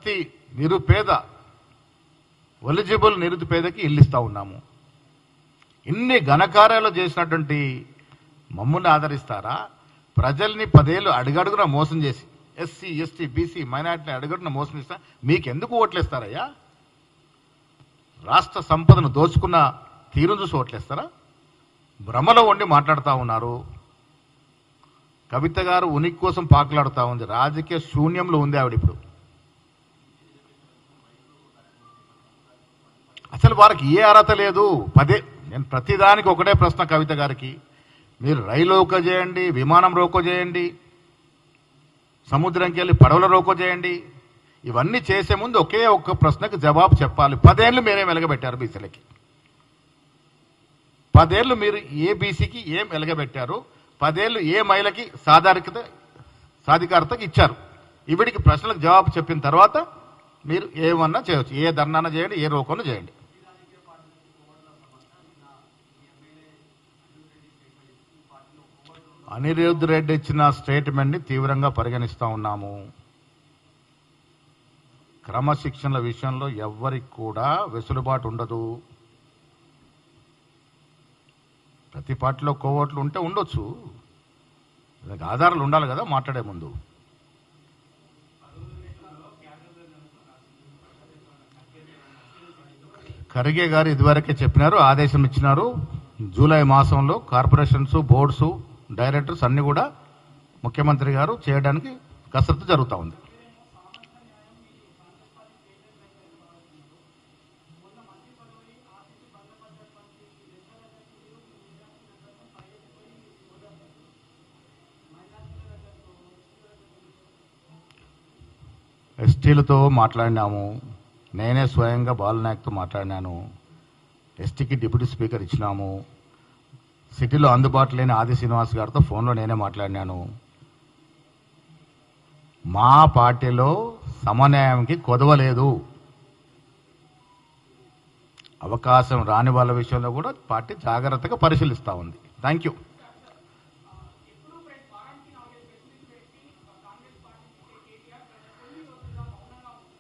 ప్రతి నిరుపేద ఎలిజిబుల్ నిరుపేదకి ఇల్లు ఇస్తా ఉన్నాము. ఇన్ని ఘనకార్యాలు చేసినటువంటి మమ్మల్ని ఆదరిస్తారా? ప్రజల్ని 10 ఏళ్ళు అడుగడుగున మోసం చేసి ఎస్సీ ఎస్టీ బీసీ మైనార్టీని అడుగడుగున మోసం చేస్తా మీకెందుకు ఓట్లేస్తారయ్యా? రాష్ట్ర సంపదను దోచుకున్న తీరును చూసి ఓట్లేస్తారా? భ్రమలో ఉండి మాట్లాడుతూ ఉన్నారు. కవిత గారు ఉనికి కోసం పాకులాడుతూ ఉంది. రాజకీయ శూన్యంలో ఉంది ఆవిడ. ఇప్పుడు అసలు వారికి ఏ అర్హత లేదు. నేను ప్రతిదానికి ఒకటే ప్రశ్న కవిత గారికి, మీరు రైలు రోకో చేయండి, విమానం రోకో చేయండి, సముద్రంకి వెళ్ళి పడవల రోకో చేయండి, ఇవన్నీ చేసే ముందు ఒకే ఒక్క ప్రశ్నకు జవాబు చెప్పాలి. 10 ఏళ్ళు మీరేం వెలగబెట్టారు బీసీలకి? 10 ఏళ్ళు మీరు ఏ బీసీకి ఏం వెలగబెట్టారు? 10 ఏళ్ళు ఏ మహిళకి సాధికారతకి ఇచ్చారు? ఇవిడికి ప్రశ్నలకు జవాబు చెప్పిన తర్వాత మీరు ఏమన్నా చేయవచ్చు. ఏ ధర్నాన చేయండి, ఏ రోకోను చేయండి. అనిరుద్ధ్ రెడ్డి ఇచ్చిన స్టేట్మెంట్ని తీవ్రంగా పరిగణిస్తూ ఉన్నాము. క్రమశిక్షణల విషయంలో ఎవ్వరికి కూడా వెసులుబాటు ఉండదు. ప్రతి పార్టీలో కోవట్లు ఉంటే ఉండొచ్చు, దానికి ఆధారాలు ఉండాలి కదా మాట్లాడే ముందు. ఖర్గే గారు ఇదివరకే చెప్పినారు, ఆదేశం ఇచ్చినారు. జూలై మాసంలో కార్పొరేషన్స్, బోర్డ్స్, డైరెక్టర్స్ అన్ని కూడా ముఖ్యమంత్రి గారు చేయడానికి కసరత్తు జరుగుతూ ఉంది. ఎస్టీలతో మాట్లాడినాము. నేనే స్వయంగా బాలనాయక్తో మాట్లాడినాను. ఎస్టీకి డిప్యూటీ స్పీకర్ ఇచ్చినాము. సిటీలో అందుబాటులో లేని ఆది శ్రీనివాస్ గారితో ఫోన్లో నేనే మాట్లాడినాను. మా పార్టీలో సమన్వయంకి కొదవలేదు. అవకాశం రాని వాళ్ళ విషయంలో కూడా పార్టీ జాగ్రత్తగా పరిశీలిస్తూ ఉంది. Thank you.